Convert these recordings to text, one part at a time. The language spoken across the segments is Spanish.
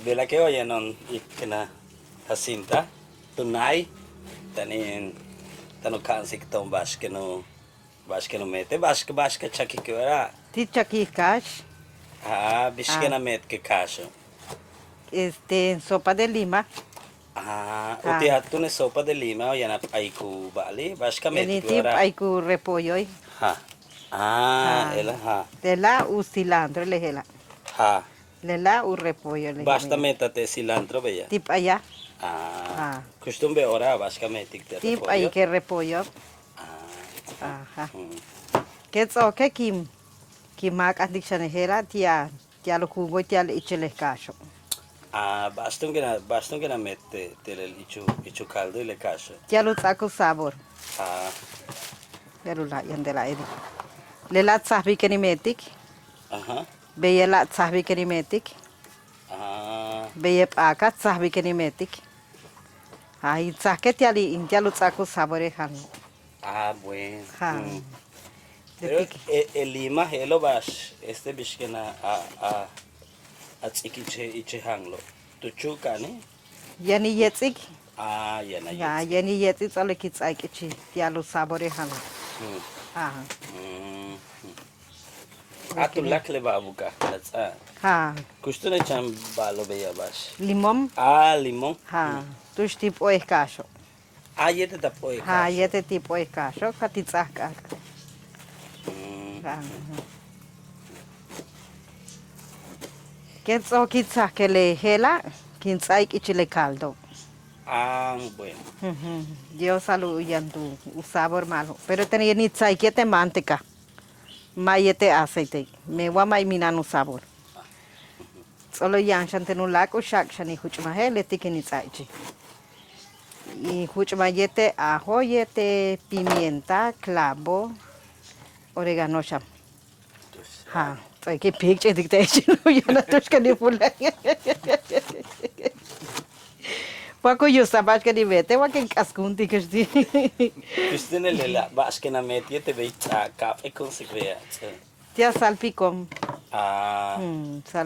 de la que oye non ikna Jacinta tunay tanin tano kansik tom bash que no mete bash que chaki que era Tichaki cash, bish que na met que cacho sopa de lima. o te atune sopa de lima o yana aiku bali bash que met Yani que tip era ay ku repollo. ha ela ha De la u cilantro le hela. ha Le la u repollo le basta hela. metate cilantro bella Tip allá. costumbre ora bash que metik te Tip repollo ay que repollo. Ajá. Que que kim mak andik shane hela tia lo kugo tia le ichele cacho. baston que na mete te el ichu caldo y le cacho Tia lo taco sabor. Pero la yan de la edi. Le la tsahbi que ni metik. ajá Beye la tsahbi que ni metik. Beye pakat tsahbi que ni metik. Ay, tsahke tia lo taco sabor e han. bueno Ha. pero el lima helo bash bishkena a tsikiche iche hanglo tu chuka ne Yani yetik. yana Ya, yet yani yetik sale ki tsake chi tia lo sabor e han. Ah. atu lakle babuka that's Ha. kustune cham balo beya bash Limón. limon Ha. Tush tipo e cacho. yete tapoy Ha, cacho yete tipo e cacho. Kati tsaka. Que tso ki tsake le hela. Kin tsake ichi le caldo. bueno Yo salu yantu o sabor malo. Pero tenía ni tsake manteca. Mayete aceite. Me wa mai minano sabor. Solo yan shantenu lako shak shani huchma hele tikini tsaichi. Y huchma yete ajo yete pimienta, clavo, oregano sham. Ha, tsai ke picture dikte chino yana tushka ni pula. Paco yo sabach que ni vete wa que cascunti que sti. kustune lela bash que na met yete be café con secrea Tia salpicón.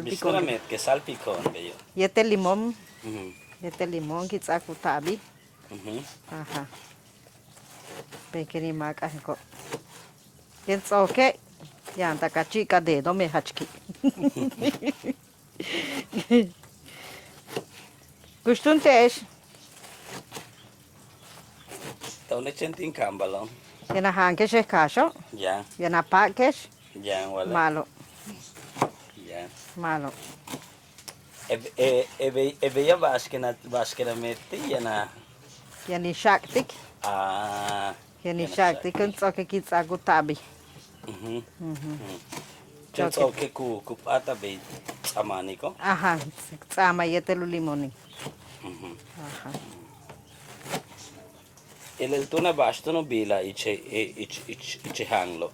bishkena Salpicón. met que salpicón bello Yete limón. Yete limón ki tsaku tabi. Ajá. Pequeñi maca ko. Pienso que ya anda cachica dedo me hachki. Gustun tesh. Tone chentin cambalon Yana hankesh es cacho. ya Yana pakesh. ya wala Malo. ya Malo. bella bash que na mete yana Yani shaktik. Yani shaktik. Pienso que kitsaku tabi. Chenso que ku pata be amani ko Ajá. Sama yete lu limoni. Ajá. el tuna bash tuno bila iche hanglo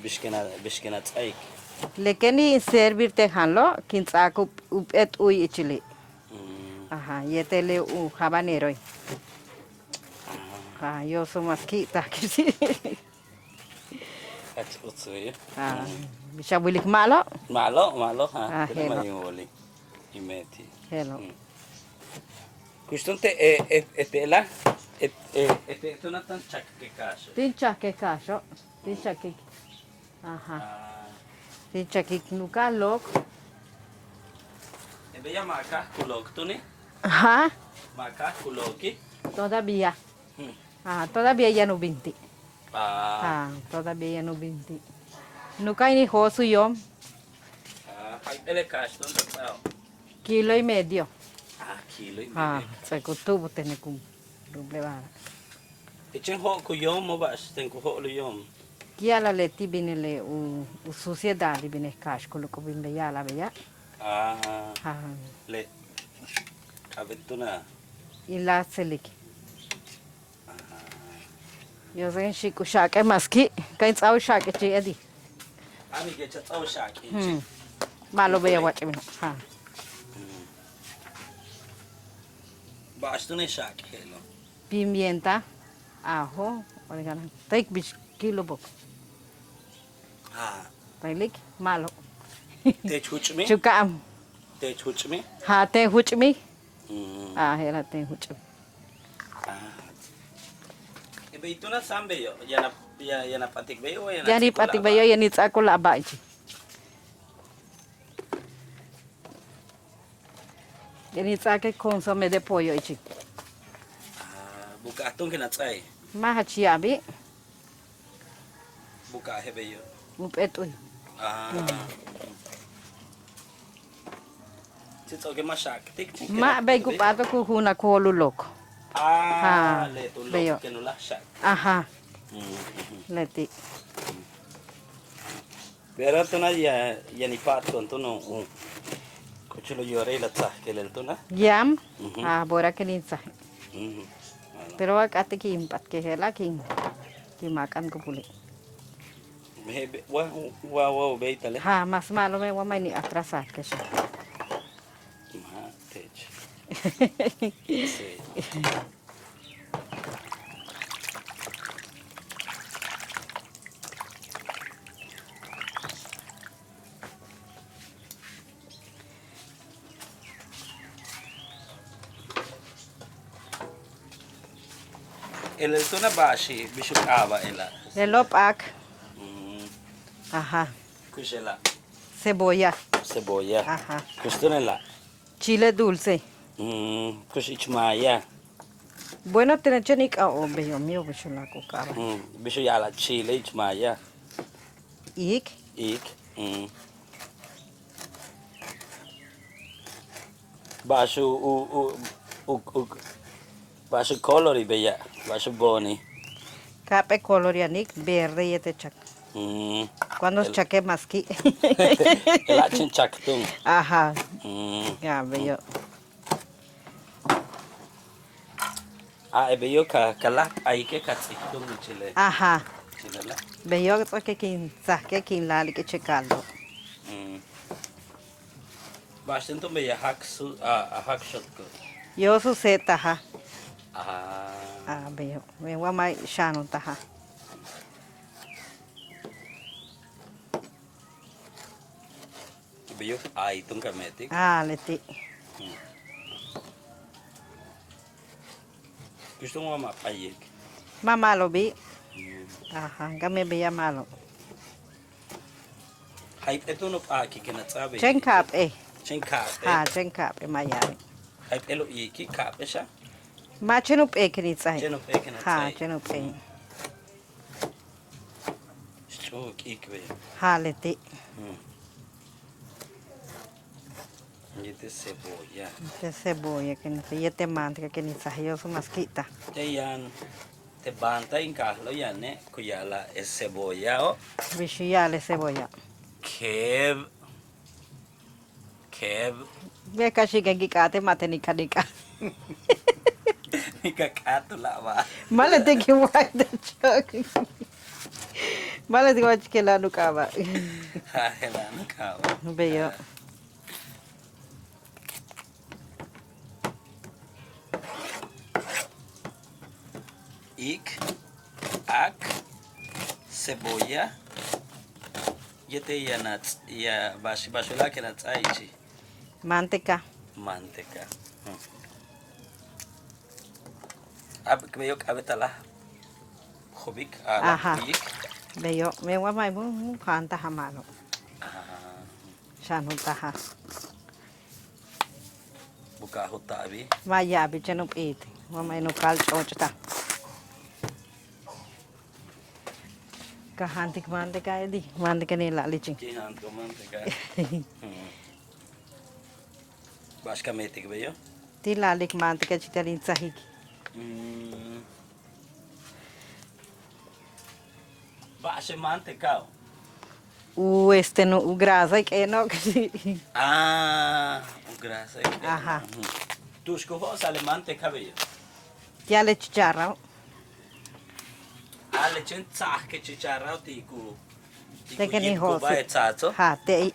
bishkena tsaik Lekeni servir te hanlo. Kitsaku upet uy ichili. Ajá. Yete le habanero. Yo soy masquita. ach utsuye Bishabulik malo. malo ha Hello. mayoli imeti Hello. kustunte etela tuna tan chak que caso Pincha que cacho. Pincha que. Ajá. Pincha que nunca loco. bella maca kulok tuni Ajá. maca kuloki Todavía. Todavía ya no 20. ah Todavía ya no 20. Nunca ni josu yo. ay ele caso tonto tao Kilo y medio. kilo y Se costuvo tener con doble vara. echen ho ku yom mo bas ten ku ho lo yom Kia la leti viene le suciedad viene casco lo que viene ya la bella. le abetuna Y la seliki. Yo sé si kushake maski. Kain tsau shake chi edi. ami ke cha tsaw shaki Malo bella wache mino. bas tu ne shaki hello Pimienta, ajo, oregano. Take bish kilo bok. Tailik malo. te chuchmi Chukam. te chuchmi. Ha te huchmi. Mm. Ah, hela te huchmi. Iba ito na sambe yo. Yan na patik ba yo? Yani pati ba yo yani tsako laba ichi. Yani tsake consome de pollo ichi. Buka atong kinatsay. Ma hachi abi. Buka hebe yo. Upetoy. Sitso ke masak. Tik. Ma bay ku pato ku huna ko lulok. Le tu Bayo. lo kenula sak. Aha. Leti. Pero tu na ni pat kon tu no. Kuchulo yore la tsa ke lel tu na. Yam. Mhm. Ah, bora ke ninsa. Pero wag ate ki impat ke hela king. Ki makan ko puli. Mehebe wa beitale. Ha, mas malo me wa may ni atrasat ke siya. Ma tech. Sí. El tu na bashi bishuk aba ela. Lelop ak. Aha. Kushela. Cebolla. Cebolla. Aha. Kustunela. Chile dulce. Kush ichmaya. Bueno, tener chenik a o beyo mío bishula ko kara. Bishu yala chile ichmaya. Ik. Ik. Bashu bashu colori beya. Bashu boni. Kape colorianik verde yete chak. Cuando chaque maski. El achin chaktung. Aha. Ya beyo. Beyo kalak aike katsitung chile. Aha. Chile la. Beyo que kin saque kin lali que checaldo. Bashin tu beya hak shot ko. Yo su seta ha. Ah. Beyo. Me wa mai shano taha. Beyo ay tung kametik. Leti. Gusto mo mapayik. Mamalo bi. Aha. Kami beya malo. Hype ito no aki kinatsabi. Chenkap eh. Chenkap. Ha, chenkap eh mayari. Hype elo iki kap siya. Ma chenup eh kinitsay. Chenup eh kinatsay. Ha, chenup eh. Stroke ikwe. Ha, leti. Yete cebolla. Te cebolla que ni se yete manteca que ni sahiyo su masquita. Yan te banta in kahlo yan kuyala es cebolla o Bishiyale cebolla. kev. Ve kashi gengi kate mate ni kadika. Nikakato la ba. Male te ki wai de chok. Male te wach ke la nukaba. Ha helan ka. Beyo. Ik ak cebolla. Yete yanat ya bashula kenat aichi. Manteca. Manteca. Ab kebeyok abetala. Khobik Aha. ik. Beyo. Me wa mai mu khanta hamalo. Shanu taha. Buka hutabi. Maya bi chenup it. Wa mai no kal chochta. Kahantik manteca edi. Manteca ni la lichin. Kihan ko manteca. Bashka metik beyo. Ti lalik manteca chitalin sahiki. Bashe manteca. No grasa que no que sí. Grasa. Aha. Tushko ho sale manteca beyo. Ya le chicharra. Ale chen tsah ke chicharra tiku. Te que ni ho. Ba etsato. Ha te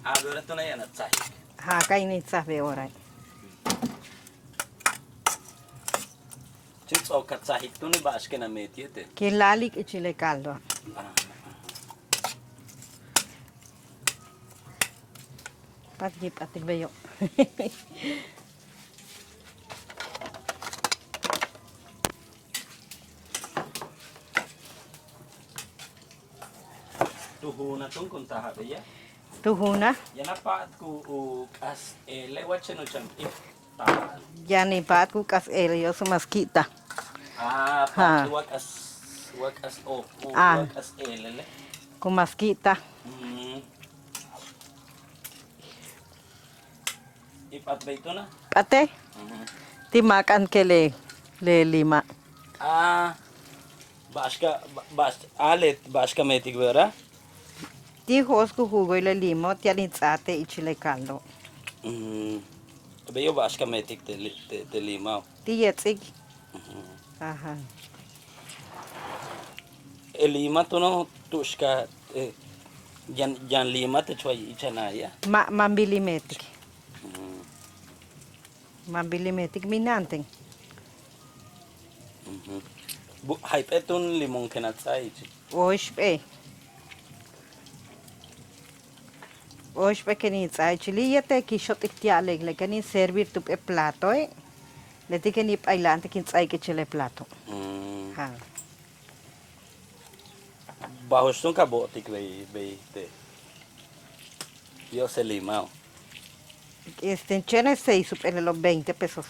Ahora tú no ya no tsah. ha kai ni sabe ora. Chen tso ka tsah tu ni bashke na metiete. Que lalik chile caldo. Patip atil bayo. Tuhuna tong kuntaha ba ya? Tuhuna. Yan na paat ko as lewat siya no siyang taan. Yani paat ku kas elio sumaskita. Ah, Ha. paat wag as Ah. wag as elele. Kumaskita. Ipat ba ito na? Ate, timakan ke le lima. Ah, alit baska metik vera? Ti hos ku hugo le limo tiani tsate ichile caldo. Bayo baska metik te limaw. Ti yetsig. Aha. Lima to no tuska jan lima te chwa ichanaya. Mambili metik. Mambili metik minanteng. Hype etun limong kinatsay. Oshpe. Oshpe keni tsai chili yete kishot iktiale le keni servir tu pe plato le ti keni pailante kin tsai ke chile plato. Ha. Bajos tong kabotik bay te. Yo se limao. Chene 6 supere los 20 pesos.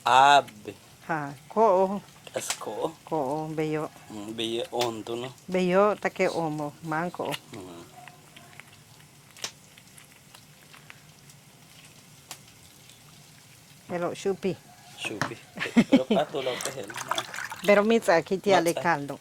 Abe. Ha. Ko Asko. beyo. Bay onto no. Beyo take omo manko. Pero shupi. Shupi. Pero pato lo que hel. Pero mi tsai ki tiale Matsai. caldo.